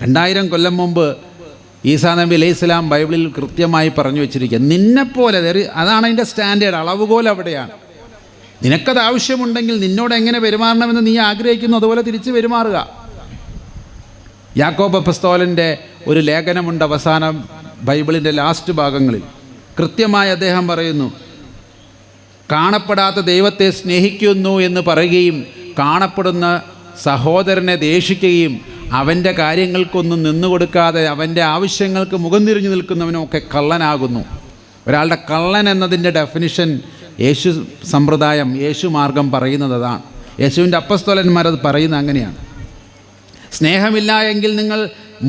2000 കൊല്ലം മുമ്പ് ഈസാ നബി അലൈഹി സ്വലാം ബൈബിളിൽ കൃത്യമായി പറഞ്ഞു വെച്ചിരിക്കുക. നിന്നെപ്പോലെ, അതാണ് അതിൻ്റെ സ്റ്റാൻഡേർഡ്, അളവുകോൽ അവിടെയാണ്. നിനക്കത് ആവശ്യമുണ്ടെങ്കിൽ നിന്നോട് എങ്ങനെ പെരുമാറണമെന്ന് നീ ആഗ്രഹിക്കുന്നു അതുപോലെ തിരിച്ച് പെരുമാറുക. യാക്കോബ് അപ്പസ്തോലൻ്റെ ഒരു ലേഖനമുണ്ട് അവസാനം ബൈബിളിൻ്റെ ലാസ്റ്റ് ഭാഗങ്ങളിൽ. കൃത്യമായി അദ്ദേഹം പറയുന്നു, കാണപ്പെടാത്ത ദൈവത്തെ സ്നേഹിക്കുന്നു എന്ന് പറയുകയും കാണപ്പെടുന്ന സഹോദരനെ ദേഷിക്കുകയും അവൻ്റെ കാര്യങ്ങൾക്കൊന്നും നിന്നുകൊടുക്കാതെ അവൻ്റെ ആവശ്യങ്ങൾക്ക് മുഖം തിരിഞ്ഞു നിൽക്കുന്നവനൊക്കെ കള്ളനാകുന്നു. ഒരാളുടെ കള്ളൻ എന്നതിൻ്റെ ഡെഫിനിഷൻ യേശു സമ്പ്രദായം, യേശു മാർഗം പറയുന്നത് അതാണ്. യേശുവിൻ്റെ അപ്പസ്തോലന്മാരത് പറയുന്നത് അങ്ങനെയാണ്. സ്നേഹമില്ല എങ്കിൽ നിങ്ങൾ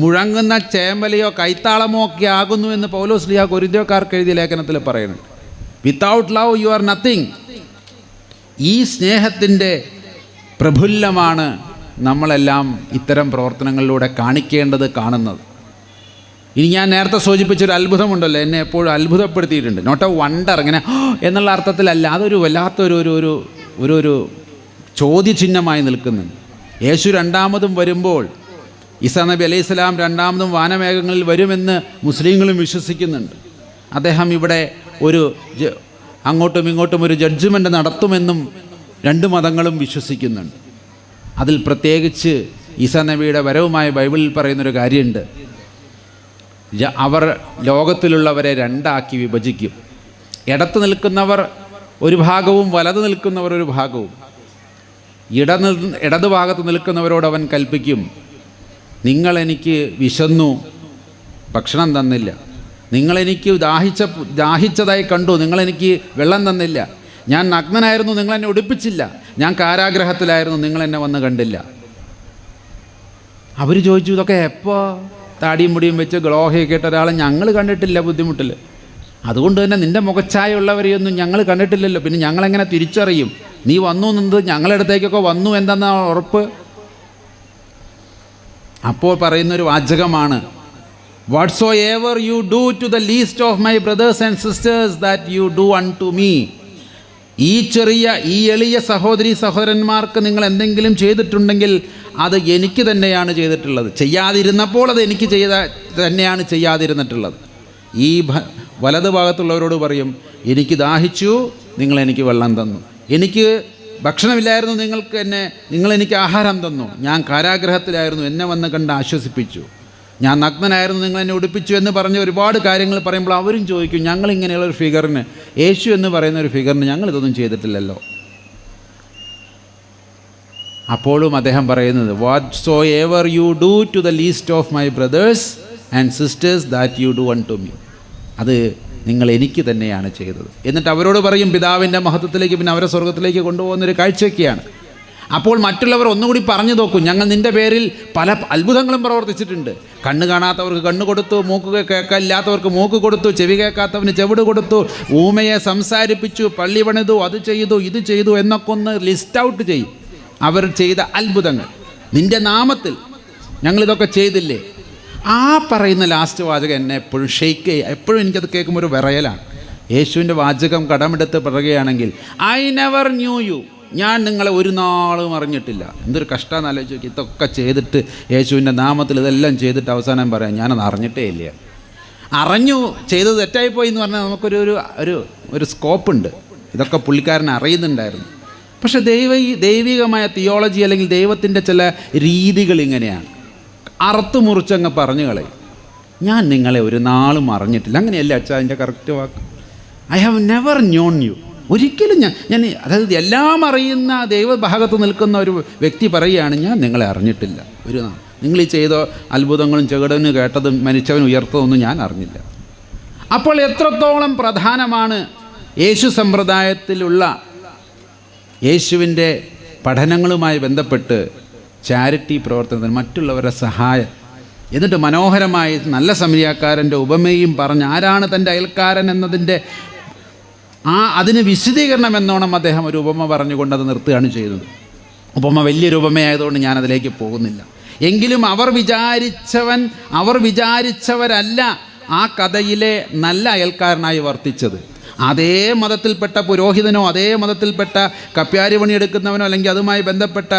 മുഴങ്ങുന്ന ചേമ്പലയോ കൈത്താളമോ ഒക്കെ ആകുന്നു എന്ന് പൗലോസ് ശ്ലീഹ കൊരിന്ത്യക്കാർക്ക് എഴുതിയ ലേഖനത്തിൽ പറയുന്നുണ്ട്. Without love you are nothing. ഈ സ്നേഹത്തിൻ്റെ പ്രഫുല്ലമാണ് നമ്മളെല്ലാം ഇത്തരം പ്രവർത്തനങ്ങളിലൂടെ കാണിക്കേണ്ടത്, കാണുന്നത്. ഇനി ഞാൻ നേരത്തെ സൂചിപ്പിച്ചൊരു അത്ഭുതമുണ്ടല്ലോ, എന്നെ എപ്പോഴും അത്ഭുതപ്പെടുത്തിയിട്ടുണ്ട്. നോട്ട് എ വണ്ടർ, ഇങ്ങനെ എന്നുള്ള അർത്ഥത്തിലല്ല, അതൊരു വല്ലാത്തൊരു ഒരു ചോദ്യചിഹ്നമായി നിൽക്കുന്നുണ്ട്. യേശു രണ്ടാമതും വരുമ്പോൾ ഈസാ നബി അലൈഹി സ്വലാം രണ്ടാമതും വാനമേഘങ്ങളിൽ വരുമെന്ന് മുസ്ലിങ്ങളും വിശ്വസിക്കുന്നുണ്ട്. അദ്ദേഹം ഇവിടെ അങ്ങോട്ടും ഇങ്ങോട്ടും ഒരു ജഡ്ജ്മെൻ്റ് നടത്തുമെന്നും രണ്ട് മതങ്ങളും വിശ്വസിക്കുന്നുണ്ട്. അതിൽ പ്രത്യേകിച്ച് ഈസാ നബിയുടെ വരവുമായി ബൈബിളിൽ പറയുന്നൊരു കാര്യമുണ്ട്. അവർ ലോകത്തിലുള്ളവരെ രണ്ടാക്കി വിഭജിക്കും. ഇടത്ത് നിൽക്കുന്നവർ ഒരു ഭാഗവും വലത് നിൽക്കുന്നവർ ഒരു ഭാഗവും. ഇടതുഭാഗത്ത് നിൽക്കുന്നവരോട് അവൻ കൽപ്പിക്കും, നിങ്ങളെനിക്ക് വിശന്നു, ഭക്ഷണം തന്നില്ല. നിങ്ങളെനിക്ക് ദാഹിച്ചതായി കണ്ടു, നിങ്ങളെനിക്ക് വെള്ളം തന്നില്ല. ഞാൻ നഗ്നനായിരുന്നു, നിങ്ങളെന്നെ ഉടുപ്പിച്ചില്ല. ഞാൻ കാരാഗ്രഹത്തിലായിരുന്നു, നിങ്ങളെന്നെ വന്ന് കണ്ടില്ല. അവർ ചോദിച്ചു, ഇതൊക്കെ എപ്പോൾ? താടിയും മുടിയും വെച്ച് ഗ്ലോഹയൊക്കെ ഇട്ട ഒരാളെ ഞങ്ങൾ കണ്ടിട്ടില്ല ബുദ്ധിമുട്ടിൽ. അതുകൊണ്ട് തന്നെ നിൻ്റെ മുഖച്ഛായുള്ളവരെയൊന്നും ഞങ്ങൾ കണ്ടിട്ടില്ലല്ലോ, പിന്നെ ഞങ്ങളെങ്ങനെ തിരിച്ചറിയും നീ വന്നു എന്നത്? ഞങ്ങളുടെ അടുത്തേക്കൊക്കെ വന്നു എന്തെന്നാ ഉറപ്പ്? അപ്പോൾ പറയുന്നൊരു വാചകമാണ്, whatsoever you do to the least of my brothers and sisters that you do unto me. ഈ എളിയ സഹോദരന്മാർക്ക് നിങ്ങൾ എന്തെങ്കിലും ചെയ്തിട്ടുണ്ടെങ്കിൽ അത് എനിക്ക് തന്നെയാണ് ചെയ്തിട്ടുള്ളത്. ചെയ്യാതിരുന്നപ്പോൾ അത് എനിക്ക് തന്നെയാണ് ചെയ്യാതിരുന്നിട്ടുള്ളത്. ഈ വലത് ഭാഗത്തുള്ളവരോട് പറയും, എനിക്ക് ദാഹിച്ചു, നിങ്ങളെനിക്ക് വെള്ളം തന്നു. എനിക്ക് ഭക്ഷണമില്ലായിരുന്നു, നിങ്ങളെനിക്ക് ആഹാരം തന്നു. ഞാൻ കാരാഗ്രഹത്തിലായിരുന്നു, എന്നെ വന്ന് കണ്ട് ആശ്വസിപ്പിച്ചു. ഞാൻ നഗ്നനായിരുന്നു, നിങ്ങളെന്നെ ഉടുപ്പിച്ചു എന്ന് പറഞ്ഞ് ഒരുപാട് കാര്യങ്ങൾ പറയുമ്പോൾ അവരും ചോദിക്കും, ഞങ്ങളിങ്ങനെയുള്ളൊരു ഫിഗറിന്, യേശു എന്ന് പറയുന്ന ഒരു ഫിഗറിന് ഞങ്ങളിതൊന്നും ചെയ്തിട്ടില്ലല്ലോ. അപ്പോഴും അദ്ദേഹം പറയുന്നത്, whatsoever you do to the least of my brothers and sisters that you do unto me. അത് നിങ്ങൾ എനിക്ക് തന്നെയാണ് ചെയ്തത്. എന്നിട്ട് അവരോട് പറയും, പിതാവിൻ്റെ മഹത്വത്തിലേക്ക്, പിന്നെ അവരെ സ്വർഗത്തിലേക്ക് കൊണ്ടുപോകുന്നൊരു കാഴ്ചയൊക്കെയാണ്. അപ്പോൾ മറ്റുള്ളവർ ഒന്നുകൂടി പറഞ്ഞു നോക്കും, ഞങ്ങൾ നിൻ്റെ പേരിൽ പല അത്ഭുതങ്ങളും പ്രവർത്തിച്ചിട്ടുണ്ട്. കണ്ണ് കാണാത്തവർക്ക് കണ്ണ് കൊടുത്തു, മൂക്ക് കേൾക്കാനില്ലാത്തവർക്ക് മൂക്ക് കൊടുത്തു, ചെവി കേൾക്കാത്തവന് ചെവിട് കൊടുത്തു, ഊമയെ സംസാരിപ്പിച്ചു, പള്ളി പണിതു, അത് ചെയ്തു, ഇത് ചെയ്തു എന്നൊക്കെ ഒന്ന് ലിസ്റ്റ് ഔട്ട് ചെയ്യും. അവർ ചെയ്ത അത്ഭുതങ്ങൾ നിൻ്റെ നാമത്തിൽ ഞങ്ങളിതൊക്കെ ചെയ്തില്ലേ? ആ പറയുന്ന ലാസ്റ്റ് വാചകം എന്നെ എപ്പോഴും ഷെയ്ക്ക് ചെയ്യുക. എപ്പോഴും എനിക്കത് കേൾക്കുമ്പോൾ ഒരു വിറയലാണ്. യേശുവിൻ്റെ വാചകം കടമെടുത്ത് പറയുകയാണെങ്കിൽ, ഐ നെവർ ന്യൂ യു, ഞാൻ നിങ്ങളെ ഒരു നാളും അറിഞ്ഞിട്ടില്ല. എന്തൊരു കഷ്ടമെന്ന് ആലോചിച്ച് നോക്കി. ഇതൊക്കെ ചെയ്തിട്ട് യേശുവിൻ്റെ നാമത്തിൽ ഇതെല്ലാം ചെയ്തിട്ട് അവസാനം പറയാം, ഞാനത് അറിഞ്ഞിട്ടേ ഇല്ല. അറിഞ്ഞു ചെയ്തത് തെറ്റായിപ്പോയി എന്ന് പറഞ്ഞാൽ നമുക്കൊരു സ്കോപ്പുണ്ട്. ഇതൊക്കെ പുള്ളിക്കാരൻ അറിയുന്നുണ്ടായിരുന്നു. പക്ഷേ ദൈവികമായ തിയോളജി അല്ലെങ്കിൽ ദൈവത്തിൻ്റെ ചില രീതികൾ ഇങ്ങനെയാണ്. അറുത്ത് മുറിച്ചങ്ങ് പറഞ്ഞു കളയും, ഞാൻ നിങ്ങളെ ഒരു നാളും അറിഞ്ഞിട്ടില്ല. അങ്ങനെയല്ല അച്ഛാ അതിൻ്റെ കറക്റ്റ് വാക്ക്. I have never known you. ഒരിക്കലും ഞാൻ അതായത് എല്ലാം അറിയുന്ന ദൈവഭാഗത്ത് നിൽക്കുന്ന ഒരു വ്യക്തി പറയുകയാണ്, ഞാൻ നിങ്ങളെ അറിഞ്ഞിട്ടില്ല ഒരു നാൾ. നിങ്ങൾ ഈ ചെയ്ത അത്ഭുതങ്ങളും ചെകിടന് കേട്ടതും മരിച്ചവൻ ഉയർത്തതൊന്നും ഞാൻ അറിഞ്ഞില്ല. അപ്പോൾ എത്രത്തോളം പ്രധാനമാണ് യേശു സമ്പ്രദായത്തിലുള്ള യേശുവിൻ്റെ പഠനങ്ങളുമായി ബന്ധപ്പെട്ട് ചാരിറ്റി പ്രവർത്തനത്തിന് മറ്റുള്ളവരുടെ സഹായം. എന്നിട്ട് മനോഹരമായി നല്ല സമരിയാക്കാരൻ്റെ ഉപമയും പറഞ്ഞ് ആരാണ് തൻ്റെ അയൽക്കാരൻ എന്നതിൻ്റെ അതിന് വിശദീകരണം എന്നോണം അദ്ദേഹം ഒരു ഉപമ പറഞ്ഞുകൊണ്ട് അത് നിർത്തുകയാണ് ചെയ്തത്. ഉപമ വലിയൊരു ഉപമയായതുകൊണ്ട് ഞാനതിലേക്ക് പോകുന്നില്ല. എങ്കിലും അവർ വിചാരിച്ചവരല്ല ആ കഥയിലെ നല്ല അയൽക്കാരനായി വർത്തിച്ചത്. അതേ മതത്തിൽപ്പെട്ട പുരോഹിതനോ അതേ മതത്തിൽപ്പെട്ട കപ്യാരി പണിയെടുക്കുന്നവനോ അല്ലെങ്കിൽ അതുമായി ബന്ധപ്പെട്ട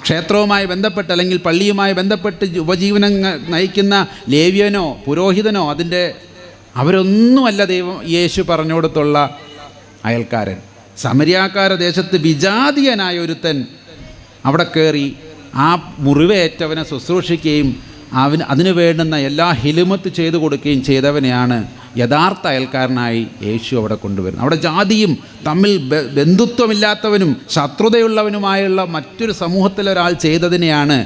ക്ഷേത്രവുമായി ബന്ധപ്പെട്ട് അല്ലെങ്കിൽ പള്ളിയുമായി ബന്ധപ്പെട്ട് ഉപജീവനം നയിക്കുന്ന ലേവ്യനോ പുരോഹിതനോ അവരൊന്നുമല്ല യേശു പറഞ്ഞു കൊടുത്തുള്ള അയൽക്കാരൻ. സമരിയാക്കാര ദേശത്ത് വിജാതീയനായ ഒരുത്തൻ അവിടെ കയറി ആ മുറിവേറ്റവനെ ശുശ്രൂഷിക്കുകയും അതിനു വേണ്ടുന്ന എല്ലാ ഹിലുമത്ത് ചെയ്തു കൊടുക്കുകയും ചെയ്തവനെയാണ് യഥാർത്ഥ അയൽക്കാരനായി യേശു അവിടെ കൊണ്ടുവരുന്നത്. അവിടെ ജാതിയും തമ്മിൽ ബന്ധുത്വമില്ലാത്തവനും ശത്രുതയുള്ളവനുമായുള്ള മറ്റൊരു സമൂഹത്തിലൊരാൾ ചെയ്തതിനെയാണ്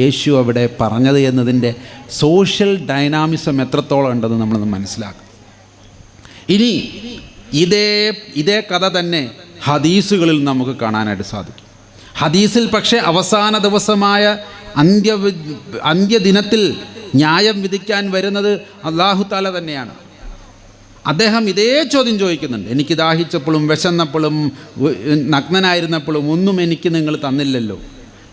യേശു അവിടെ പറഞ്ഞത് എന്നതിൻ്റെ സോഷ്യൽ ഡൈനാമിസം എത്രത്തോളം ഉണ്ടെന്ന് നമ്മളൊന്ന് മനസ്സിലാക്കും. ഇനി ഇതേ കഥ തന്നെ ഹദീസുകളിൽ നമുക്ക് കാണാനായിട്ട് സാധിക്കും. ഹദീസിൽ പക്ഷേ അവസാന ദിവസമായ അന്ത്യദിനത്തിൽ ന്യായം വിധിക്കാൻ വരുന്നത് അല്ലാഹു തആല തന്നെയാണ്. അദ്ദേഹം ഇതേ ചോദ്യം ചോദിക്കുന്നുണ്ട്. എനിക്ക് ദാഹിച്ചപ്പോഴും വിശന്നപ്പോഴും നഗ്നനായിരുന്നപ്പോഴും ഒന്നും എനിക്ക് നിങ്ങൾ തന്നില്ലല്ലോ,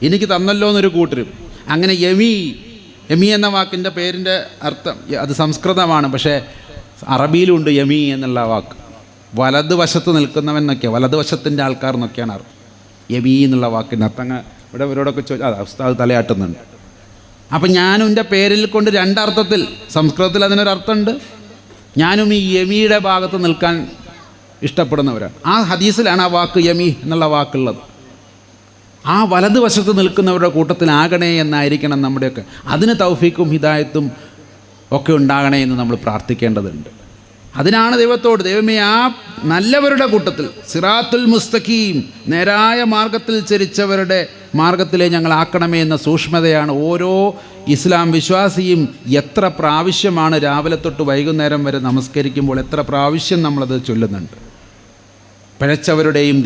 എനിക്ക് തന്നല്ലോ എന്നൊരു കൂട്ടരും. അങ്ങനെ യമി എന്ന വാക്കിൻ്റെ പേരിൻ്റെ അർത്ഥം അത് സംസ്കൃതമാണ്, പക്ഷേ അറബിയിലുണ്ട് യമി എന്നുള്ള വാക്ക്. വലതുവശത്ത് നിൽക്കുന്നവൻ എന്നൊക്കെയാണ്, വലതുവശത്തിൻ്റെ ആൾക്കാർ എന്നൊക്കെയാണ് അർത്ഥം. യമി എന്നുള്ള വാക്കിൻ്റെ അർത്ഥം ഇവരോടൊക്കെ ഉസ്താദ് തലയാട്ടുന്നുണ്ട്. അപ്പം ഞാനും എൻ്റെ പേരിൽ കൊണ്ട് രണ്ടർത്ഥത്തിൽ, സംസ്കൃതത്തിൽ അതിനൊരർത്ഥമുണ്ട്. ഞാനും ഈ യമീയുടെ ഭാഗത്ത് നിൽക്കാൻ ഇഷ്ടപ്പെടുന്നവരാണ്. ആ ഹദീസിലാണ് ആ വാക്ക് യമി എന്നുള്ള വാക്കുള്ളത്. ആ വലതുവശത്ത് നിൽക്കുന്നവരുടെ കൂട്ടത്തിലാകണേ എന്നായിരിക്കണം നമ്മുടെയൊക്കെ. അതിന് തൗഫീക്കും ഹിദായത്തും ഒക്കെ ഉണ്ടാകണേ എന്ന് നമ്മൾ പ്രാർത്ഥിക്കേണ്ടതുണ്ട്. അതിനാണ് ദൈവത്തോട്, ദൈവമേ ആ നല്ലവരുടെ കൂട്ടത്തിൽ, സിറാത്തുൽ മുസ്തഖീം, നേരായ മാർഗത്തിൽ ചരിച്ചവരുടെ മാർഗത്തിലെ ഞങ്ങളാക്കണമേ എന്ന സൂക്ഷ്മതയാണ് ഓരോ ഇസ്ലാം വിശ്വാസിയും എത്ര പ്രാവശ്യമാണ് രാവിലെ തൊട്ട് വൈകുന്നേരം വരെ നമസ്കരിക്കുമ്പോൾ എത്ര പ്രാവശ്യം നമ്മളത് ചൊല്ലുന്നുണ്ട്. പിഴച്ചവരുടെയും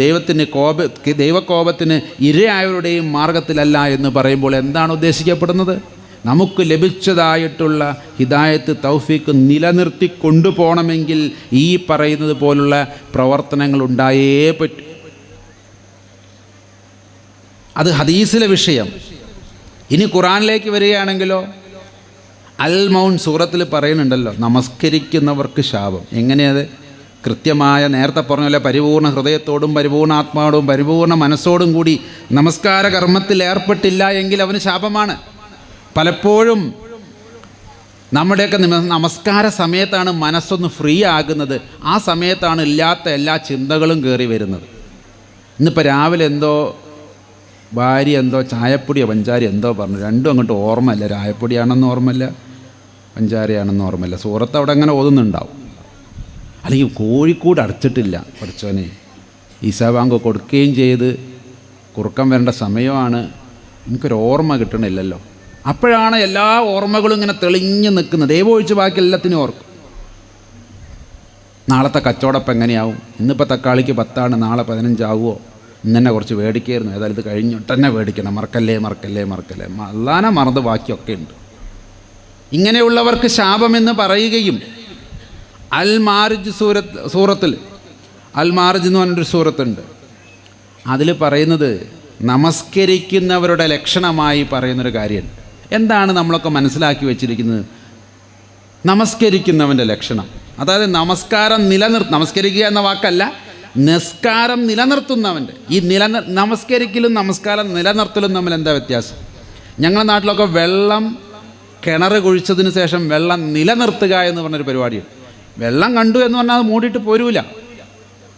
ദൈവകോപത്തിന് ഇരയായവരുടെയും മാർഗത്തിലല്ല എന്ന് പറയുമ്പോൾ എന്താണ് ഉദ്ദേശിക്കപ്പെടുന്നത്? നമുക്ക് ലഭിച്ചതായിട്ടുള്ള ഹിദായത്ത് തൗഫീക്ക് നിലനിർത്തി കൊണ്ടുപോകണമെങ്കിൽ ഈ പറയുന്നത് പോലുള്ള പ്രവർത്തനങ്ങൾ ഉണ്ടായേ പറ്റൂ. അത് ഹദീസിലെ വിഷയം. ഇനി ഖുറാനിലേക്ക് വരികയാണെങ്കിലോ, അൽ മൗൻ സൂറത്തിൽ പറയുന്നുണ്ടല്ലോ, നമസ്കരിക്കുന്നവർക്ക് ശാപം. എങ്ങനെയത്? കൃത്യമായ നേരത്തെ പറഞ്ഞ പോലെ പരിപൂർണ്ണ ഹൃദയത്തോടും പരിപൂർണ്ണ ആത്മാവോടും പരിപൂർണ്ണ മനസ്സോടും കൂടി നമസ്കാര കർമ്മത്തിൽ ഏർപ്പെട്ടില്ല എങ്കിൽ അവന് ശാപമാണ്. പലപ്പോഴും നമ്മുടെയൊക്കെ നമസ്കാര സമയത്താണ് മനസ്സൊന്ന് ഫ്രീ ആകുന്നത്. ആ സമയത്താണ് ഇല്ലാത്ത എല്ലാ ചിന്തകളും കയറി വരുന്നത്. ഇന്നിപ്പോൾ രാവിലെ എന്തോ ഭാര്യ എന്തോ ചായപ്പൊടിയോ പഞ്ചാര എന്തോ പറഞ്ഞു, രണ്ടും അങ്ങോട്ട് ഓർമ്മയില്ല. ചായപ്പൊടിയാണെന്ന് ഓർമ്മയില്ല, പഞ്ചാരയാണെന്ന് ഓർമ്മയില്ല. സൂറത്ത് അവിടെ അങ്ങനെ ഓതുന്നുണ്ടാവും. അല്ലെങ്കിൽ കോഴിക്കോട് അടച്ചിട്ടില്ല, പഠിച്ചോനെ ഈസാ ബാങ്ക് കൊടുക്കുകയും ചെയ്ത് കുറുക്കം വരേണ്ട സമയമാണ്, എനിക്കൊരു ഓർമ്മ കിട്ടണില്ലല്ലോ. അപ്പോഴാണ് എല്ലാ ഓർമ്മകളും ഇങ്ങനെ തെളിഞ്ഞ് നിൽക്കുന്നത്. ദൈവമൊഴിച്ച് ബാക്കി എല്ലാത്തിനും ഓർക്കും. നാളത്തെ കച്ചവടപ്പം എങ്ങനെയാവും? ഇന്നിപ്പോൾ തക്കാളിക്ക് 10 നാളെ 15 ആവുമോ? ഇന്നെ കുറച്ച് മേടിക്കായിരുന്നു, ഏതായാലും ഇത് കഴിഞ്ഞിട്ട് തന്നെ മേടിക്കണം, മറക്കല്ലേ അല്ലാതെ മറന്ന് ബാക്കിയൊക്കെ ഉണ്ട്. ഇങ്ങനെയുള്ളവർക്ക് ശാപമെന്ന് പറയുകയും അൽ മാരിജ് സൂറത്തിൽ അൽ മാരിജ് എന്ന് പറഞ്ഞൊരു സൂറത്തുണ്ട്. അതിൽ പറയുന്നത് നമസ്കരിക്കുന്നവരുടെ ലക്ഷണമായി പറയുന്നൊരു കാര്യമുണ്ട്. എന്താണ് നമ്മളൊക്കെ മനസ്സിലാക്കി വെച്ചിരിക്കുന്നത്? നമസ്കരിക്കുന്നവൻ്റെ ലക്ഷണം, അതായത് നമസ്കരിക്കുക എന്ന വാക്കല്ല, നിസ്കാരം നിലനിർത്തുന്നവൻ്റെ. ഈ നമസ്കരിക്കലും നമസ്കാരം നിലനിർത്തലും തമ്മിൽ എന്താ വ്യത്യാസം? ഞങ്ങളുടെ നാട്ടിലൊക്കെ വെള്ളം കിണർ കുഴിച്ചതിന് ശേഷം വെള്ളം നിലനിർത്തുക എന്ന് പറഞ്ഞൊരു പരിപാടിയുണ്ട്. വെള്ളം കണ്ടു എന്ന് പറഞ്ഞാൽ അത് മൂടിയിട്ട് പോരൂല,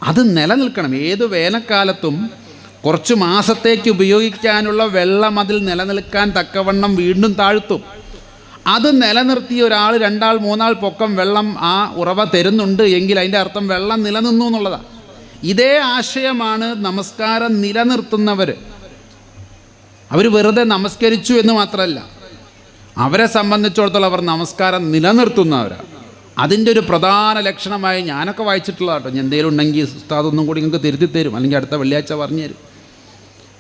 അത് നിലനിൽക്കണം. ഏത് വേനൽക്കാലത്തും കുറച്ച് മാസത്തേക്ക് ഉപയോഗിക്കാനുള്ള വെള്ളം അതിൽ നിലനിൽക്കാൻ തക്കവണ്ണം വീണ്ടും താഴ്ത്തും. അത് നിലനിർത്തി ഒരാൾ 2 ആൾ 3 ആൾ പൊക്കം വെള്ളം ആ ഉറവ തരുന്നുണ്ട് എങ്കിൽ അതിൻ്റെ അർത്ഥം വെള്ളം നിലനിന്നു എന്നുള്ളതാണ്. ഇതേ ആശയമാണ് നമസ്കാരം നിലനിർത്തുന്നവർ. അവർ വെറുതെ നമസ്കരിച്ചു എന്ന് മാത്രമല്ല, അവരെ സംബന്ധിച്ചിടത്തോളം അവർ നമസ്കാരം നിലനിർത്തുന്നവരാണ്. അതിൻ്റെ ഒരു പ്രധാന ലക്ഷണമായി ഞാനൊക്കെ വായിച്ചിട്ടുള്ള കേട്ടോ. ഞാൻ എന്തെങ്കിലും ഉണ്ടെങ്കിൽ ഉസ്താദ് ഒന്നും കൂടി നിങ്ങൾക്ക് തിരുത്തി തരും, അല്ലെങ്കിൽ അടുത്ത വെള്ളിയാഴ്ച പറഞ്ഞു തരും.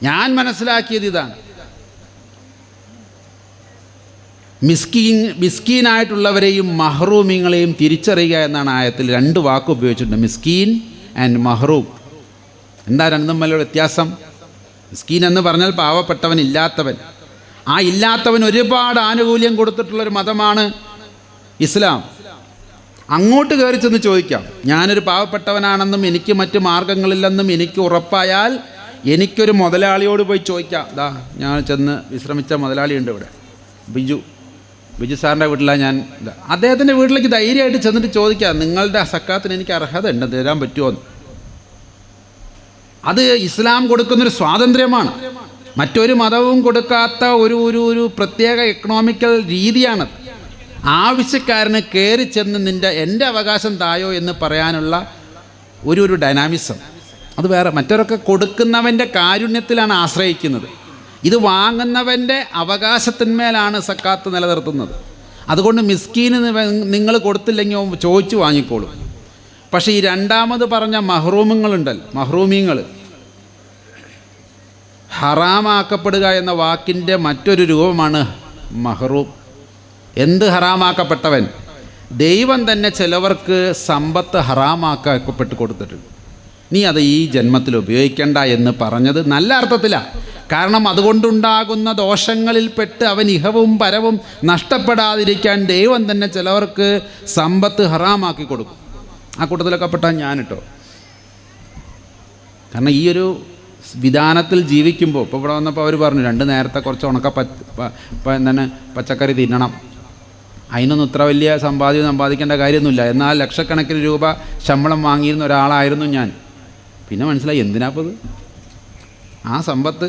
ഞാൻ മനസ്സിലാക്കിയത് ഇതാണ്. മിസ്കീനായിട്ടുള്ളവരെയും മഹ്റൂമിങ്ങളെയും തിരിച്ചറിയുക എന്നാണ് ആയത്തിൽ 2 വാക്ക് ഉപയോഗിച്ചിട്ടുണ്ട്, മിസ്കീൻ ആൻഡ് മഹ്റൂം. എന്താ രണ്ടും തമ്മിലുള്ള വ്യത്യാസം? മിസ്കീൻ എന്ന് പറഞ്ഞാൽ പാവപ്പെട്ടവൻ, ഇല്ലാത്തവൻ. ആ ഇല്ലാത്തവൻ ഒരുപാട് ആനുകൂല്യം കൊടുത്തിട്ടുള്ളൊരു മതമാണ് ഇസ്ലാം. അങ്ങോട്ട് കയറി ചെന്ന് ചോദിക്കാം. ഞാനൊരു പാവപ്പെട്ടവനാണെന്നും എനിക്ക് മറ്റ് മാർഗങ്ങളില്ലെന്നും എനിക്ക് ഉറപ്പായാൽ എനിക്കൊരു മുതലാളിയോട് പോയി ചോദിക്കാം. ദാ ഞാൻ ചെന്ന് വിശ്രമിച്ച മുതലാളിയുണ്ട് ഇവിടെ, ബിജു സാറിൻ്റെ വീട്ടിലാണ് ഞാൻ. അദ്ദേഹത്തിൻ്റെ വീട്ടിലേക്ക് ധൈര്യമായിട്ട് ചെന്നിട്ട് ചോദിക്കാം, നിങ്ങളുടെ സക്കാത്തിന് എനിക്ക് അർഹത ഉണ്ട്, തരാൻ പറ്റുമോ എന്ന്. അത് ഇസ്ലാം കൊടുക്കുന്നൊരു സ്വാതന്ത്ര്യമാണ്. മറ്റൊരു മതവും കൊടുക്കാത്ത ഒരു പ്രത്യേക എക്കണോമിക്കൽ രീതിയാണത്. ആവശ്യക്കാരന് കയറി ചെന്ന് എൻ്റെ അവകാശം തായോ എന്ന് പറയാനുള്ള ഒരു ഡൈനാമിസം അത് വേറെ. മറ്റവരൊക്കെ കൊടുക്കുന്നവൻ്റെ കാരുണ്യത്തിലാണ് ആശ്രയിക്കുന്നത്. ഇത് വാങ്ങുന്നവൻ്റെ അവകാശത്തിന്മേലാണ് സക്കാത്ത് നിലനിർത്തുന്നത്. അതുകൊണ്ട് മിസ്കീന് നിങ്ങൾ കൊടുത്തില്ലെങ്കിൽ ചോദിച്ചു വാങ്ങിക്കോളും. പക്ഷേ ഈ രണ്ടാമത് പറഞ്ഞ മഹ്റൂമീങ്ങൾ ഹറാമാക്കപ്പെടുക എന്ന വാക്കിൻ്റെ മറ്റൊരു രൂപമാണ് മഹ്റൂം. എന്ത് ഹറാമാക്കപ്പെട്ടവൻ? ദൈവം തന്നെ ചിലവർക്ക് സമ്പത്ത് ഹറാമാക്കപ്പെട്ട് കൊടുത്തിട്ടുണ്ട്. നീ അത് ഈ ജന്മത്തിൽ ഉപയോഗിക്കേണ്ട എന്ന് പറഞ്ഞത് നല്ല അർത്ഥത്തിലാണ്. കാരണം അതുകൊണ്ടുണ്ടാകുന്ന ദോഷങ്ങളിൽപ്പെട്ട് അവൻ ഇഹവും പരവും നഷ്ടപ്പെടാതിരിക്കാൻ ദൈവം തന്നെ ചിലവർക്ക് സമ്പത്ത് ഹറാമാക്കി കൊടുക്കും. ആ കൂട്ടത്തിലൊക്കെ പെട്ടാൽ ഞാനിട്ടോ. കാരണം ഈ ഒരു വിധാനത്തിൽ ജീവിക്കുമ്പോൾ ഇപ്പോൾ ഇവിടെ വന്നപ്പോൾ അവർ പറഞ്ഞു 2 നേരത്തെ കുറച്ച് എന്താണ് പച്ചക്കറി തിന്നണം. അതിനൊന്നും ഇത്ര വലിയ സമ്പാദിക്കേണ്ട കാര്യമൊന്നുമില്ല. എന്നാൽ ലക്ഷക്കണക്കിന് രൂപ ശമ്പളം വാങ്ങിയിരുന്ന ഒരാളായിരുന്നു ഞാൻ. പിന്നെ മനസ്സിലായി എന്തിനാപ്പത്. ആ സമ്പത്ത്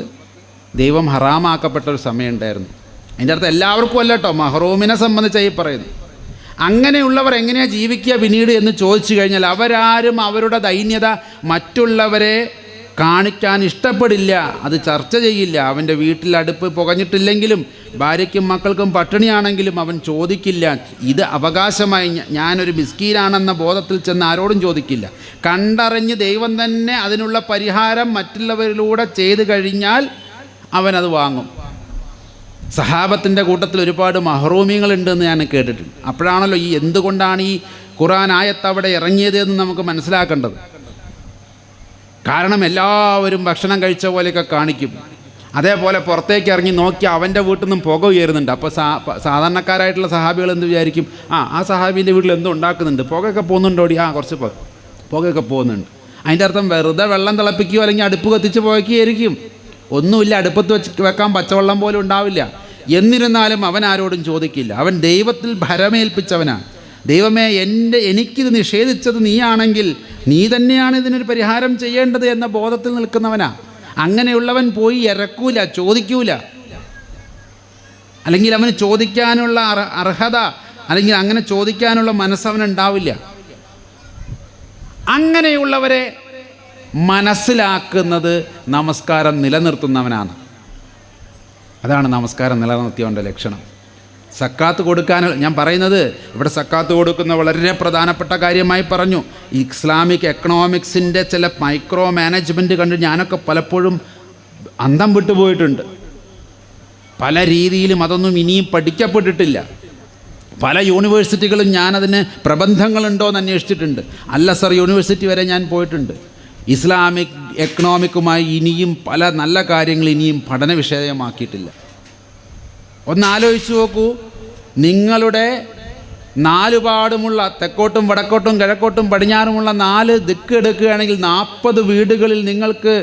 ദൈവം ഹറാമാക്കപ്പെട്ട ഒരു സമയമുണ്ടായിരുന്നു. അതിൻ്റെ അർത്ഥം എല്ലാവർക്കും അല്ല കേട്ടോ, മഹ്റൂമിനെ സംബന്ധിച്ചായി പറയുന്നു. അങ്ങനെയുള്ളവർ എങ്ങനെയാണ് ജീവിക്കുക പിന്നീട് എന്ന് ചോദിച്ചു കഴിഞ്ഞാൽ അവരാരും അവരുടെ ദൈന്യത മറ്റുള്ളവരെ കാണിക്കാൻ ഇഷ്ടപ്പെടില്ല, അത് ചർച്ച ചെയ്യില്ല. അവൻ്റെ വീട്ടിൽ അടുപ്പ് പുകഞ്ഞിട്ടില്ലെങ്കിലും ഭാര്യയ്ക്കും മക്കൾക്കും പട്ടിണിയാണെങ്കിലും അവൻ ചോദിക്കില്ല. ഇത് അവകാശമായി ഞാനൊരു മിസ്കീനാണെന്ന ബോധത്തിൽ ചെന്ന് ആരോടും ചോദിക്കില്ല. കണ്ടറിഞ്ഞ് ദൈവം തന്നെ അതിനുള്ള പരിഹാരം മറ്റുള്ളവരിലൂടെ ചെയ്തു കഴിഞ്ഞാൽ അവനത് വാങ്ങും. സഹാബത്തിൻ്റെ കൂട്ടത്തിൽ ഒരുപാട് മഹ്റൂമിങ്ങളുണ്ടെന്ന് ഞാൻ കേട്ടിട്ടുണ്ട്. അപ്പോഴാണല്ലോ ഈ എന്തുകൊണ്ടാണ് ഈ ഖുർആൻ ആയത്ത് അവിടെ ഇറങ്ങിയത് എന്ന് നമുക്ക് മനസ്സിലാക്കേണ്ടത്. കാരണം എല്ലാവരും ഭക്ഷണം കഴിച്ച പോലെയൊക്കെ കാണിക്കും. അതേപോലെ പുറത്തേക്ക് ഇറങ്ങി നോക്കി അവൻ്റെ വീട്ടിൽ നിന്നും പുക ഉയരുന്നുണ്ട്. അപ്പോൾ സാധാരണക്കാരായിട്ടുള്ള സഹാബികൾ എന്ത് വിചാരിക്കും? ആ സഹാബീൻ്റെ വീട്ടിൽ എന്തോ ഉണ്ടാക്കുന്നുണ്ട്, പുകയൊക്കെ പോകുന്നുണ്ടോടി, കുറച്ച് പുകയൊക്കെ പോകുന്നുണ്ട്. അതിൻ്റെ അർത്ഥം വെറുതെ വെള്ളം തിളപ്പിക്കുകയോ അല്ലെങ്കിൽ അടുപ്പ് കത്തിച്ച് പുകയ്ക്കുകയായിരിക്കും. ഒന്നുമില്ല, അടുപ്പത്ത് വെക്കാൻ പച്ചവെള്ളം പോലും ഉണ്ടാവില്ല. എന്നിരുന്നാലും അവൻ ആരോടും ചോദിക്കില്ല. അവൻ ദൈവത്തിൽ ഭരമേൽപ്പിച്ചവനാണ്. ദൈവമേ, എനിക്കിത് നിഷേധിച്ചത് നീയാണെങ്കിൽ നീ തന്നെയാണ് ഇതിനൊരു പരിഹാരം ചെയ്യേണ്ടത് എന്ന ബോധത്തിൽ നിൽക്കുന്നവനാ. അങ്ങനെയുള്ളവൻ പോയി ഇറക്കൂല, ചോദിക്കൂല. അല്ലെങ്കിൽ അവന് ചോദിക്കാനുള്ള അർഹത അല്ലെങ്കിൽ അങ്ങനെ ചോദിക്കാനുള്ള മനസ്സവനുണ്ടാവില്ല. അങ്ങനെയുള്ളവരെ മനസ്സിലാക്കുന്നത് നമസ്കാരം നിലനിർത്തുന്നവനാണ്. അതാണ് നമസ്കാരം നിലനിർത്തിയവൻ്റെ ലക്ഷണം. സക്കാത്ത് കൊടുക്കാൻ ഞാൻ പറയുന്നത് ഇവിടെ സക്കാത്ത് കൊടുക്കുന്ന വളരെ പ്രധാനപ്പെട്ട കാര്യമായി പറഞ്ഞു. ഇസ്ലാമിക് എക്കണോമിക്സിൻ്റെ ചില മൈക്രോ മാനേജ്മെൻറ്റ് കണ്ട് ഞാനൊക്കെ പലപ്പോഴും അന്തം വിട്ടുപോയിട്ടുണ്ട്. പല രീതിയിലും അതൊന്നും ഇനിയും പഠിക്കപ്പെട്ടിട്ടില്ല. പല യൂണിവേഴ്സിറ്റികളും ഞാനതിന് പ്രബന്ധങ്ങളുണ്ടോയെന്ന് അന്വേഷിച്ചിട്ടുണ്ട്. അൽ-അസർ യൂണിവേഴ്സിറ്റി വരെ ഞാൻ പോയിട്ടുണ്ട്. ഇസ്ലാമിക് എക്കണോമിക്കുമായി ഇനിയും പല നല്ല കാര്യങ്ങൾ ഇനിയും പഠന വിഷയമാക്കിയിട്ടില്ല. ഒന്നാലോചിച്ച് നോക്കൂ, നിങ്ങളുടെ 4 പാടുമുള്ള തെക്കോട്ടും വടക്കോട്ടും കിഴക്കോട്ടും പടിഞ്ഞാറുമുള്ള 4 ദിക്ക് എടുക്കുകയാണെങ്കിൽ 40 വീടുകളിൽ നിങ്ങൾക്ക്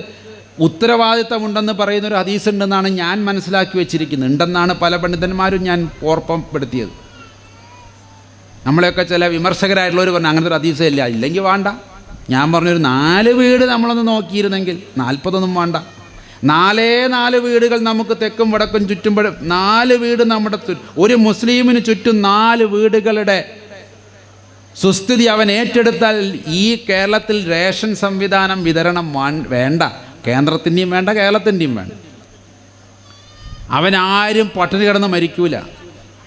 ഉത്തരവാദിത്തമുണ്ടെന്ന് പറയുന്നൊരു ഹദീസ് ഉണ്ടെന്നാണ് ഞാൻ മനസ്സിലാക്കി വെച്ചിരിക്കുന്നത്. ഉണ്ടെന്നാണ് പല പണ്ഡിതന്മാരും ഞാൻ ഓർമ്മപ്പെടുത്തിയത്. നമ്മളെയൊക്കെ ചില വിമർശകരായിട്ടുള്ളവർ പറഞ്ഞു അങ്ങനത്തെ ഒരു ഹദീസേ ഇല്ല. ഇല്ലെങ്കിൽ വേണ്ട. ഞാൻ പറഞ്ഞൊരു 4 വീട് നമ്മളൊന്ന് നോക്കിയിരുന്നെങ്കിൽ 40 വേണ്ട. 4 വീടുകൾ നമുക്ക് തെക്കും വടക്കും ചുറ്റും 4 വീട് നമ്മുടെ ഒരു മുസ്ലിമിന് ചുറ്റും 4 വീടുകളുടെ സുസ്ഥിതി അവൻ ഏറ്റെടുത്താൽ ഈ കേരളത്തിൽ റേഷൻ സംവിധാനം വിതരണം വേണ്ട. കേന്ദ്രത്തിൻ്റെയും വേണ്ട, കേരളത്തിൻ്റെയും വേണ്ട. അവനാരും പട്ടിണി കിടന്ന് മരിക്കൂല.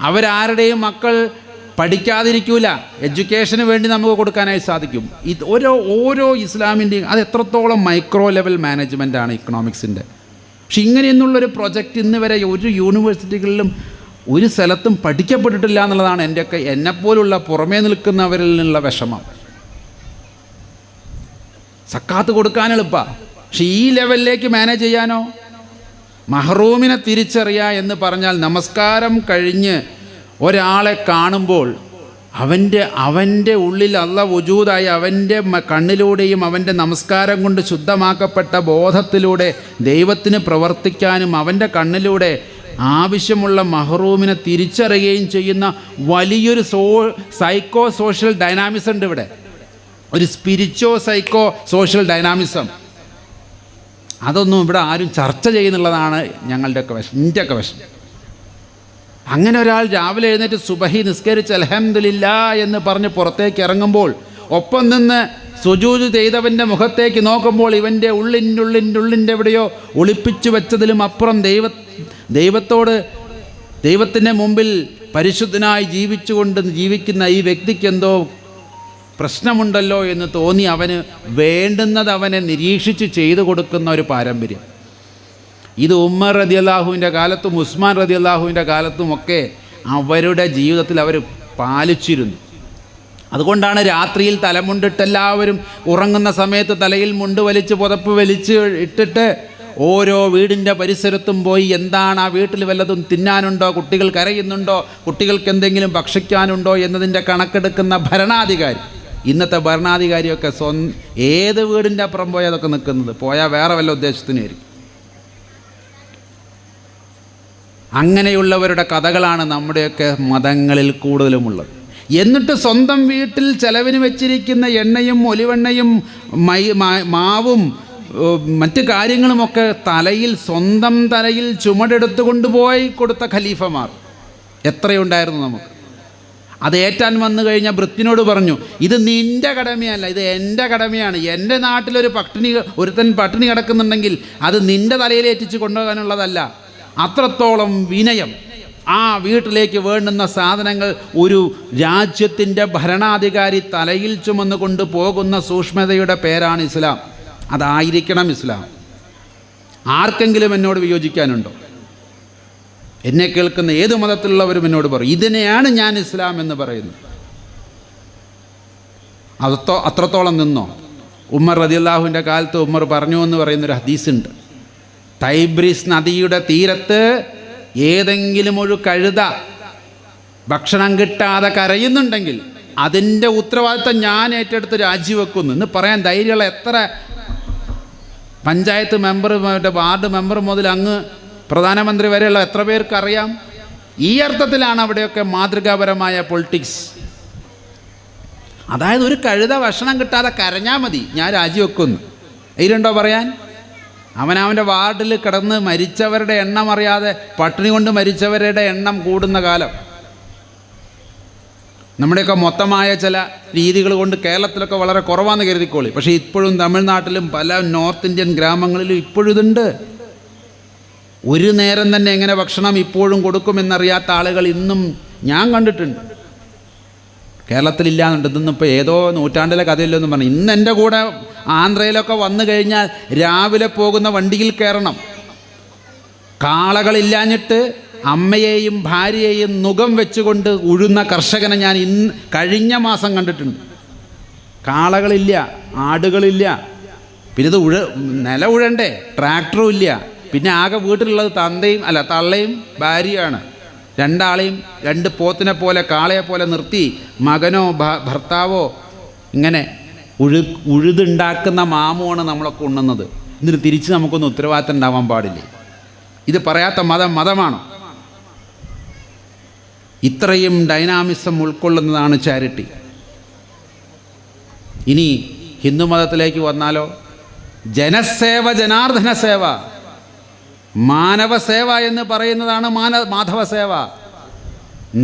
അവരാരുടെയും മക്കൾ പഠിക്കാതിരിക്കൂല. എഡ്യൂക്കേഷന് വേണ്ടി നമുക്ക് കൊടുക്കാനായി സാധിക്കും. ഇത് ഓരോ ഇസ്ലാമിൻ്റെയും അത് എത്രത്തോളം മൈക്രോ ലെവൽ മാനേജ്മെൻറ്റാണ് ഇക്കണോമിക്സിൻ്റെ. പക്ഷെ ഇങ്ങനെയൊന്നുള്ളൊരു പ്രൊജക്റ്റ് ഇന്ന് വരെ ഒരു യൂണിവേഴ്സിറ്റികളിലും ഒരു സ്ഥലത്തും പഠിക്കപ്പെട്ടിട്ടില്ല എന്നുള്ളതാണ് എന്നെപ്പോലുള്ള പുറമേ നിൽക്കുന്നവരിൽ നിന്നുള്ള വിഷമം. സക്കാത്ത് കൊടുക്കാൻ എളുപ്പമാണ്, പക്ഷെ ഈ ലെവലിലേക്ക് മാനേജ് ചെയ്യാനോ? മഹ്റൂമിനെ തിരിച്ചറിയുക എന്ന് പറഞ്ഞാൽ നമസ്കാരം കഴിഞ്ഞ് ഒരാളെ കാണുമ്പോൾ അവൻ്റെ ഉള്ളിൽ അല്ലാഹ് വജൂദായി അവൻ്റെ കണ്ണിലൂടെയും അവൻ്റെ നമസ്കാരം കൊണ്ട് ശുദ്ധമാക്കപ്പെട്ട ബോധത്തിലൂടെ ദൈവത്തിന് പ്രവർത്തിക്കാനും അവൻ്റെ കണ്ണിലൂടെ ആവശ്യമുള്ള മഹ്റൂമിനെ തിരിച്ചറിയുകയും ചെയ്യുന്ന വലിയൊരു സൈക്കോ സോഷ്യൽ ഡൈനാമിസം ഉണ്ട് ഇവിടെ. ഒരു സൈക്കോ സോഷ്യൽ ഡൈനാമിസം. അതൊന്നും ഇവിടെ ആരും ചർച്ച ചെയ്യുന്നുള്ളതാണ് ഞങ്ങളുടെയൊക്കെ എൻ്റെയൊക്കെ വിഷമം. അങ്ങനെ ഒരാൾ രാവിലെ എഴുന്നേറ്റ് സുബഹി നിസ്കരിച്ച് അൽഹംദുലില്ലാ എന്ന് പറഞ്ഞ് പുറത്തേക്ക് ഇറങ്ങുമ്പോൾ ഒപ്പം നിന്ന് സുജൂദ് ചെയ്തവൻ്റെ മുഖത്തേക്ക് നോക്കുമ്പോൾ ഇവൻ്റെ ഉള്ളിൻ്റെ എവിടെയോ ഒളിപ്പിച്ചു വെച്ചതിലും അപ്പുറം ദൈവത്തിൻ്റെ മുമ്പിൽ പരിശുദ്ധനായി ജീവിക്കുന്ന ഈ വ്യക്തിക്ക് എന്തോ പ്രശ്നമുണ്ടല്ലോ എന്ന് തോന്നി അവന് വേണ്ടുന്നത് അവനെ നിരീക്ഷിച്ച് ചെയ്തു കൊടുക്കുന്ന ഒരു പാരമ്പര്യം. ഇത് ഉമ്മർ റളിയല്ലാഹുവിൻ്റെ കാലത്തും ഉസ്മാൻ റളിയല്ലാഹുവിൻ്റെ കാലത്തുമൊക്കെ അവരുടെ ജീവിതത്തിൽ അവർ പാലിച്ചിരുന്നു. അതുകൊണ്ടാണ് രാത്രിയിൽ തലമുണ്ടിട്ട് എല്ലാവരും ഉറങ്ങുന്ന സമയത്ത് തലയിൽ മുണ്ട് വലിച്ച് പുതപ്പ് വലിച്ച് ഇട്ടിട്ട് ഓരോ വീടിൻ്റെ പരിസരത്തും പോയി എന്താണ് ആ വീട്ടിൽ വല്ലതും തിന്നാനുണ്ടോ, കുട്ടികൾ കരയുന്നുണ്ടോ, കുട്ടികൾക്ക് എന്തെങ്കിലും ഭക്ഷിക്കാനുണ്ടോ എന്നതിൻ്റെ കണക്കെടുക്കുന്ന ഭരണാധികാരി. ഇന്നത്തെ ഭരണാധികാരിയൊക്കെ ഏത് വീടിൻ്റെ അപ്പുറം പോയാൽ അതൊക്കെ നിൽക്കുന്നത്, പോയാൽ വേറെ വല്ല ഉദ്ദേശത്തിനായിരിക്കും. അങ്ങനെയുള്ളവരുടെ കഥകളാണ് നമ്മുടെയൊക്കെ മതങ്ങളിൽ കൂടുതലുമുള്ളത്. എന്നിട്ട് സ്വന്തം വീട്ടിൽ ചെലവിന് വെച്ചിരിക്കുന്ന എണ്ണയും ഒലിവെണ്ണയും മാവും മറ്റ് കാര്യങ്ങളുമൊക്കെ സ്വന്തം തലയിൽ ചുമടെടുത്ത് കൊണ്ടുപോയി കൊടുത്ത ഖലീഫമാർ എത്രയുണ്ടായിരുന്നു നമുക്ക്. അത് ഏറ്റാൻ വന്നു കഴിഞ്ഞാൽ ഭൃത്യനോട് പറഞ്ഞു, ഇത് നിൻ്റെ കടമയല്ല, ഇത് എൻ്റെ കടമയാണ്. എൻ്റെ നാട്ടിലൊരു ഒരുത്തൻ പട്ടിണി കിടക്കുന്നുണ്ടെങ്കിൽ അത് നിൻ്റെ തലയിൽ ഏറ്റിച്ച് കൊണ്ടുപോകാനുള്ളതല്ല. അത്രത്തോളം വിനയം. ആ വീട്ടിലേക്ക് വേണ്ടുന്ന സാധനങ്ങൾ ഒരു രാജ്യത്തിൻ്റെ ഭരണാധികാരി തലയിൽ ചുമന്ന് കൊണ്ടുപോകുന്ന സൂക്ഷ്മതയുടെ പേരാണ് ഇസ്ലാം. അതായിരിക്കണം ഇസ്ലാം. ആർക്കെങ്കിലും എന്നോട് വിയോജിക്കാനുണ്ടോ? എന്നെ കേൾക്കുന്ന ഏത് മതത്തിലുള്ളവരും എന്നോട് പറയും, ഇതിനെയാണ് ഞാൻ ഇസ്ലാം എന്ന് പറയുന്നത്. അത്രത്തോളം നിന്നോ? ഉമർ റളിയല്ലാഹുവിൻ്റെ കാലത്ത് ഉമർ പറഞ്ഞു എന്ന് പറയുന്നൊരു ഹദീസുണ്ട്. ടൈബ്രീസ് നദിയുടെ തീരത്ത് ഏതെങ്കിലും ഒരു കഴുത ഭക്ഷണം കിട്ടാതെ കരയുന്നുണ്ടെങ്കിൽ അതിൻ്റെ ഉത്തരവാദിത്തം ഞാൻ ഏറ്റെടുത്ത് രാജിവെക്കുന്നു എന്ന് പറയാൻ ധൈര്യമുള്ള എത്ര പഞ്ചായത്ത് മെമ്പർ, വാർഡ് മെമ്പർ മുതൽ അങ്ങ് പ്രധാനമന്ത്രി വരെയുള്ള എത്ര പേർക്കറിയാം? ഈ അർത്ഥത്തിലാണ് അവിടെയൊക്കെ മാതൃകാപരമായ പൊളിറ്റിക്സ്. അതായത് ഒരു കഴുത ഭക്ഷണം കിട്ടാതെ കരഞ്ഞാൽ മതി, ഞാൻ രാജിവെക്കുന്നു. ഇതിലുണ്ടോ പറയാൻ? അവനവൻ്റെ വാർഡിൽ കിടന്ന് മരിച്ചവരുടെ എണ്ണം അറിയാതെ പട്ടിണി കൊണ്ട് മരിച്ചവരുടെ എണ്ണം കൂടുന്ന കാലം. നമ്മുടെയൊക്കെ മൊത്തമായ ചില രീതികൾ കൊണ്ട് കേരളത്തിലൊക്കെ വളരെ കുറവാണെന്ന് കരുതിക്കോളി. പക്ഷേ ഇപ്പോഴും തമിഴ്നാട്ടിലും പല നോർത്ത് ഇന്ത്യൻ ഗ്രാമങ്ങളിലും ഇപ്പോഴും ഇതുണ്ട്. ഒരു നേരം തന്നെ എങ്ങനെ ഭക്ഷണം ഇപ്പോഴും കൊടുക്കുമെന്നറിയാത്ത ആളുകൾ ഇന്നും ഞാൻ കണ്ടിട്ടുണ്ട്. കേരളത്തിലില്ലാന്നുണ്ട്. ഇതൊന്നും ഇപ്പോൾ ഏതോ നൂറ്റാണ്ടിലെ കഥയില്ലെന്നും പറഞ്ഞു. ഇന്ന് എൻ്റെ കൂടെ ആന്ധ്രയിലൊക്കെ വന്നു കഴിഞ്ഞാൽ രാവിലെ പോകുന്ന വണ്ടിയിൽ കയറണം. കാളകളില്ലാഞ്ഞിട്ട് അമ്മയെയും ഭാര്യയെയും നുകം വെച്ചുകൊണ്ട് ഉഴുന്ന കർഷകനെ ഞാൻ കഴിഞ്ഞ മാസം കണ്ടിട്ടുണ്ട്. കാളകളില്ല, ആടുകളില്ല, പിന്നെ ഇത് നില ഉഴണ്ടേ, ട്രാക്ടറും ഇല്ല. പിന്നെ ആകെ വീട്ടിലുള്ളത് തള്ളയും ഭാര്യയാണ്. രണ്ടാളെയും രണ്ട് പോത്തിനെ പോലെ കാളയെ പോലെ നിർത്തി മകനോ ഭർത്താവോ ഇങ്ങനെ ഉഴുതുണ്ടാക്കുന്ന മാമുമാണ് നമ്മളൊക്കെ ഉണ്ണുന്നത്. എന്നിട്ട് തിരിച്ച് നമുക്കൊന്നും ഉത്തരവാദിത്തം ഉണ്ടാവാൻ പാടില്ല. ഇത് പറയാത്ത മതമാണോ? ഇത്രയും ഡൈനാമിസം ഉൾക്കൊള്ളുന്നതാണ് ചാരിറ്റി. ഇനി ഹിന്ദു മതത്തിലേക്ക് വന്നാലോ, ജനസേവ, ജനാർദ്ദന സേവ, മാനവസേവ എന്ന് പറയുന്നതാണ് മാധവസേവ.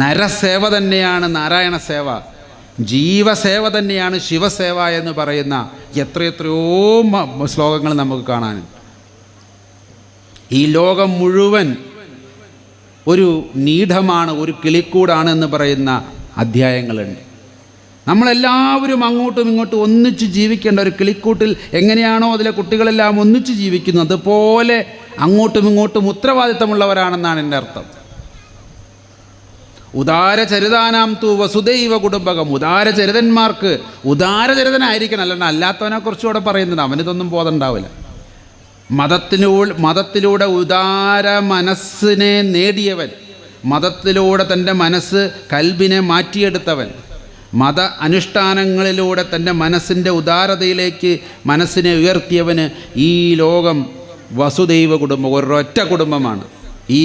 നരസേവ തന്നെയാണ് നാരായണ സേവ. ജീവസേവ തന്നെയാണ് ശിവസേവ എന്ന് പറയുന്ന എത്രയോ ശ്ലോകങ്ങൾ നമുക്ക് കാണാനുണ്ട്. ഈ ലോകം മുഴുവൻ ഒരു നീഢമാണ്, ഒരു കിളിക്കൂടാണ് എന്ന് പറയുന്ന അധ്യായങ്ങളുണ്ട്. നമ്മളെല്ലാവരും അങ്ങോട്ടും ഇങ്ങോട്ടും ഒന്നിച്ച് ജീവിക്കേണ്ട ഒരു കിളിക്കൂട്ടിൽ എങ്ങനെയാണോ അതിലെ കുട്ടികളെല്ലാം ഒന്നിച്ച് ജീവിക്കുന്നത്, അതുപോലെ അങ്ങോട്ടും ഇങ്ങോട്ടും ഉത്തരവാദിത്തമുള്ളവരാണെന്നാണ് എൻ്റെ അർത്ഥം. ഉദാരചരിതാനാം തു വസുദൈവ കുടുംബകം. ഉദാരചരിതന്മാർക്ക് ഉദാരചരിതനായിരിക്കണം, അല്ലാത്തവനെ കുറിച്ചുകൂടെ പറയുന്നത്. അവനിതൊന്നും ബോധം ഉണ്ടാവില്ല. മതത്തിലൂടെ ഉദാര മനസ്സിനെ നേടിയവൻ, മതത്തിലൂടെ തൻ്റെ കൽബിനെ മാറ്റിയെടുത്തവൻ, മത അനുഷ്ഠാനങ്ങളിലൂടെ തൻ്റെ മനസ്സിൻ്റെ ഉദാരതയിലേക്ക് മനസ്സിനെ ഉയർത്തിയവന് ഈ ലോകം വസുദൈവ കുടുംബം, ഒരൊറ്റ കുടുംബമാണ്. ഈ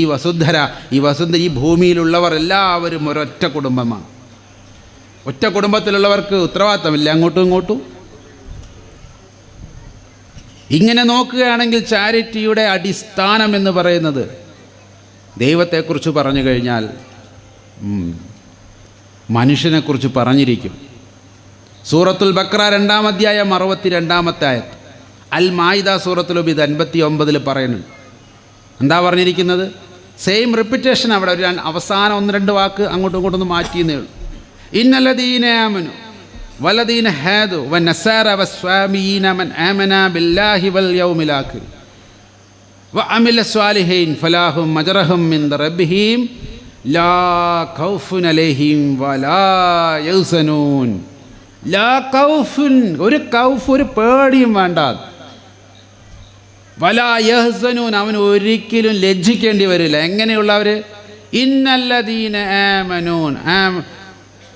ഈ ഭൂമിയിലുള്ളവർ എല്ലാവരും ഒരൊറ്റ കുടുംബമാണ്. ഒറ്റ കുടുംബത്തിലുള്ളവർക്ക് ഉത്തരവാദിത്തമില്ല അങ്ങോട്ടും ഇങ്ങോട്ടും. ഇങ്ങനെ നോക്കുകയാണെങ്കിൽ ചാരിറ്റിയുടെ അടിസ്ഥാനം എന്ന് പറയുന്നത് ദൈവത്തെക്കുറിച്ച് പറഞ്ഞു കഴിഞ്ഞാൽ മനുഷ്യനെക്കുറിച്ച് പറഞ്ഞിരിക്കും. സൂറത്തുൽ ബഖറ 2-ാം അധ്യായം 62-ാമത്തെ ആയത്ത്, അൽ മായിദ സൂറത്തുൽ ഇത് 59 പറയുന്നുണ്ട്. എന്താ പറഞ്ഞിരിക്കുന്നത്? Same repetition. അവിടെ ഒരു അവസാനം 1-2 വാക്ക് അങ്ങോട്ടും ഇങ്ങോട്ടൊന്ന് മാറ്റിയെന്നേ ഉള്ളൂ. ഇന്നല്ലദീന ആമനു വല്ലദീന ഹാദു വന്നസാര വസ്വാബീന മൻ ആമന ബില്ലാഹി വൽ യൗമിൽ ആഖിർ വഅമില സ്വാലിഹീൻ ഫലാഹും അജ്റഹും മിൻ റബ്ബിഹിം ലാ ഖൗഫുൻ അലൈഹിം വലാ യഹ്സനൂൻ. ലാ ഖൗഫുൻ, ഒരു ഖൗഫ്, ഒരു പേടിയും വേണ്ട. വലാ യഹ്സനൂൻ, അവന് ഒരിക്കലും ലജ്ജിക്കേണ്ടി വരില്ല. എങ്ങനെയുള്ളവർ? ഇന്നല്ലദീന ആമനൂൻ,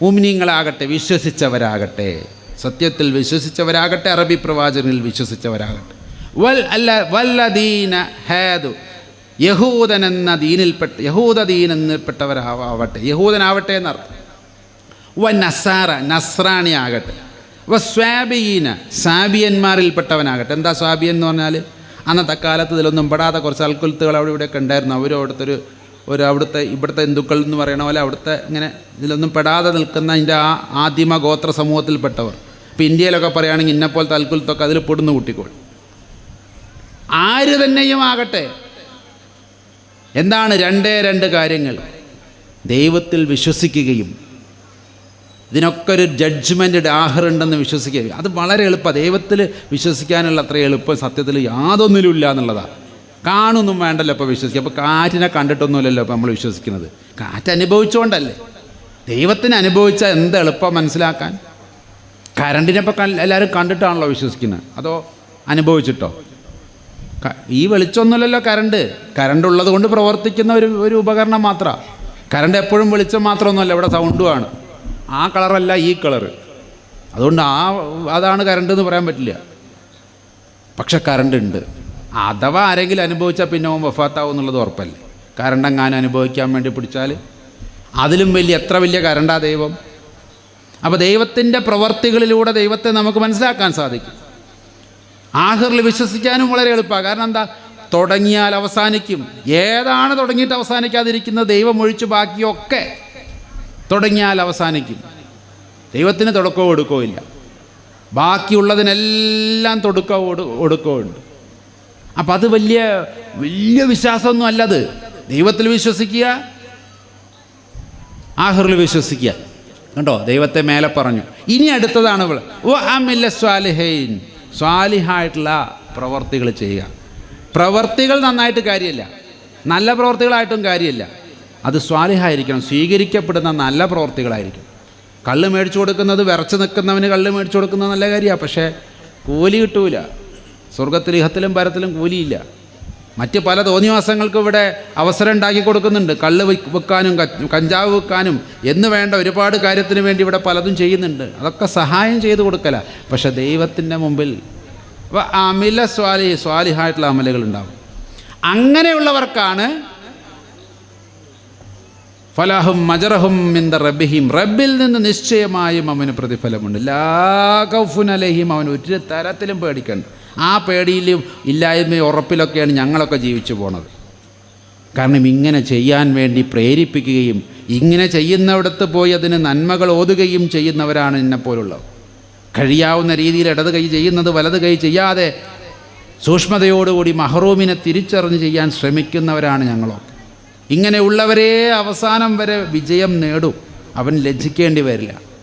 മുഅ്മിനീങ്ങളാകട്ടെ, വിശ്വസിച്ചവരാകട്ടെ, സത്യത്തിൽ വിശ്വസിച്ചവരാകട്ടെ, അറബി പ്രവാചകനിൽ വിശ്വസിച്ചവരാകട്ടെ. വല്ലദീന ഹാദു, യഹൂദൻ എന്ന ദീനിൽപ്പെട്ട, യഹൂദ ദീൻ എന്നപ്പെട്ടവരാവട്ടെ, യഹൂദനാവട്ടെ എന്നർത്ഥം. നസാറ, നസ്രാണി ആകട്ടെ. സ്വാബിയീന, സാബിയന്മാരിൽപ്പെട്ടവനാകട്ടെ. എന്താ സ്വാബിയൻ എന്ന് പറഞ്ഞാൽ? അന്നത്തെ കാലത്ത് ഇതിലൊന്നും പെടാത്ത കുറച്ച് അൽക്കുലത്തുകൾ അവിടെ ഇവിടെയൊക്കെ ഉണ്ടായിരുന്നു. അവരും അവിടുത്തെ ഇവിടുത്തെ ഹിന്ദുക്കൾ എന്ന് പറയണ പോലെ അവിടുത്തെ ഇങ്ങനെ ഇതിലൊന്നും പെടാതെ നിൽക്കുന്ന അതിൻ്റെ ആദിമ ഗോത്ര സമൂഹത്തിൽപ്പെട്ടവർ. ഇപ്പോൾ ഇന്ത്യയിലൊക്കെ പറയുകയാണെങ്കിൽ ഇന്നപ്പോലത്തെ അൽക്കുലത്തൊക്കെ അതിൽ പൊടുന്നു കുട്ടിക്കോൾ. ആര് തന്നെയും ആകട്ടെ, എന്താണ്? 2 കാര്യങ്ങൾ. ദൈവത്തിൽ വിശ്വസിക്കുകയും ഇതിനൊക്കെ ഒരു ജഡ്ജ്മെൻ്റ് ആഹറുണ്ടെന്ന് വിശ്വസിക്കുക. അത് വളരെ എളുപ്പമാണ്. ദൈവത്തിൽ വിശ്വസിക്കാനുള്ള അത്ര എളുപ്പം സത്യത്തിൽ യാതൊന്നിലും ഇല്ല എന്നുള്ളതാണ്. കാണൊന്നും വേണ്ടല്ലോ ഇപ്പോൾ വിശ്വസിക്കുക. അപ്പോൾ കാറ്റിനെ കണ്ടിട്ടൊന്നുമില്ലല്ലോ ഇപ്പോൾ നമ്മൾ വിശ്വസിക്കുന്നത്. കാറ്റ് അനുഭവിച്ചുകൊണ്ടല്ലേ. ദൈവത്തിന് അനുഭവിച്ചാൽ എന്ത് എളുപ്പം മനസ്സിലാക്കാൻ. കരണ്ടിനെ ഇപ്പോൾ എല്ലാവരും കണ്ടിട്ടാണല്ലോ വിശ്വസിക്കുന്നത്, അതോ അനുഭവിച്ചിട്ടോ? ഈ വെളിച്ചമൊന്നുമില്ലല്ലോ കരണ്ട് ഉള്ളത് കൊണ്ട് പ്രവർത്തിക്കുന്ന ഒരു ഉപകരണം മാത്രമാണ്. കരണ്ട് എപ്പോഴും വെളിച്ചം മാത്രമൊന്നുമല്ല, ഇവിടെ സൗണ്ടുമാണ്. ആ കളറല്ല ഈ കളറ്. അതുകൊണ്ട് അതാണ് കരണ്ട് എന്ന് പറയാൻ പറ്റില്ല. പക്ഷെ കരണ്ട് ഉണ്ട്. അഥവാ ആരെങ്കിലും അനുഭവിച്ചാൽ പിന്നെ വഫാത്താവും എന്നുള്ളത് ഉറപ്പല്ലേ. കരണ്ടെങ്ങാനും അനുഭവിക്കാൻ വേണ്ടി പിടിച്ചാൽ അതിലും എത്ര വലിയ കരണ്ടാ ദൈവം. അപ്പോൾ ദൈവത്തിൻ്റെ പ്രവർത്തികളിലൂടെ ദൈവത്തെ നമുക്ക് മനസ്സിലാക്കാൻ സാധിക്കും. ആഖിറിൽ വിശ്വസിക്കാനും വളരെ എളുപ്പമാണ്. കാരണം എന്താ? തുടങ്ങിയാൽ അവസാനിക്കും. ഏതാണ് തുടങ്ങിയിട്ട് അവസാനിക്കാതിരിക്കുന്നത്? ദൈവം ഒഴിച്ച് ബാക്കിയൊക്കെ തുടങ്ങിയാൽ അവസാനിക്കും. ദൈവത്തിന് തുടക്കവും ഒടുക്കവും ഇല്ല. ബാക്കിയുള്ളതിനെല്ലാം തുടക്കവും ഒടുക്കവും ഉണ്ട്. അപ്പം അത് വലിയ വിശ്വാസമൊന്നും അല്ലത്. ദൈവത്തിൽ വിശ്വസിക്കുക, ആഖിറിൽ വിശ്വസിക്കുക. കണ്ടോ, ദൈവത്തെ മേലെ പറഞ്ഞു. ഇനി അടുത്തതാണ് അമില്ല സ്വാലിഹീൻ, സ്വാലിഹായിട്ടുള്ള പ്രവർത്തികൾ ചെയ്യുക. പ്രവർത്തികൾ നന്നായിട്ട് കാര്യമില്ല, നല്ല പ്രവർത്തികളായിട്ടും കാര്യമില്ല. അത് സ്വാലിഹായിരിക്കണം, സ്വീകരിക്കപ്പെടുന്ന നല്ല പ്രവർത്തികളായിരിക്കും. കള്ള് മേടിച്ചു കൊടുക്കുന്നത്, വിറച്ച് നിൽക്കുന്നവന് കള്ള് മേടിച്ചു കൊടുക്കുന്നത് നല്ല കാര്യമാണ്. പക്ഷേ കൂലി കിട്ടൂല. സ്വർഗത്തിൽ ഇഹത്തിലും പരത്തിലും കൂലിയില്ല. മറ്റ് പല തോന്നിവാസങ്ങൾക്കും ഇവിടെ അവസരം ഉണ്ടാക്കി കൊടുക്കുന്നുണ്ട്. കള്ള് വെക്കാനും കഞ്ചാവ് വെക്കാനും എന്ന് വേണ്ട ഒരുപാട് കാര്യത്തിന് വേണ്ടി ഇവിടെ പലതും ചെയ്യുന്നുണ്ട്. അതൊക്കെ സഹായം ചെയ്ത് കൊടുക്കല. പക്ഷെ ദൈവത്തിൻ്റെ മുമ്പിൽ അമില സ്വാലിഹായിട്ടുള്ള അമലുകൾ ഉണ്ടാവും. അങ്ങനെയുള്ളവർക്കാണ് ഫലഹും മജറഹും മിൻ റബ്ബിഹിം, റബ്ബിൽ നിന്ന് നിശ്ചയമായും അവന് പ്രതിഫലമുണ്ട്. ലാ ഖൗഫുൻ അലൈഹിം, അവൻ ഒരു തരത്തിലും പേടിക്കണ്ട. ആ പേടിയിലും ഇല്ലായ്മയും ഉറപ്പിലൊക്കെയാണ് ഞങ്ങളൊക്കെ ജീവിച്ചു പോണത്. കാരണം ഇങ്ങനെ ചെയ്യാൻ വേണ്ടി പ്രേരിപ്പിക്കുകയും ഇങ്ങനെ ചെയ്യുന്നിടത്ത് പോയി അതിന് നന്മകൾ ഓതുകയും ചെയ്യുന്നവരാണ് എന്നെപ്പോലുള്ളവർ. കഴിയാവുന്ന രീതിയിൽ ഇടത് കൈ ചെയ്യുന്നത് വലത് കൈ ചെയ്യാതെ സൂക്ഷ്മതയോടുകൂടി മഹറൂമിനെ തിരിച്ചറിഞ്ഞ് ചെയ്യാൻ ശ്രമിക്കുന്നവരാണ് ഞങ്ങളൊക്കെ. ഇങ്ങനെയുള്ളവരേ അവസാനം വരെ വിജയം നേടും. അവൻ ലജ്ജിക്കേണ്ടി വരില്ല.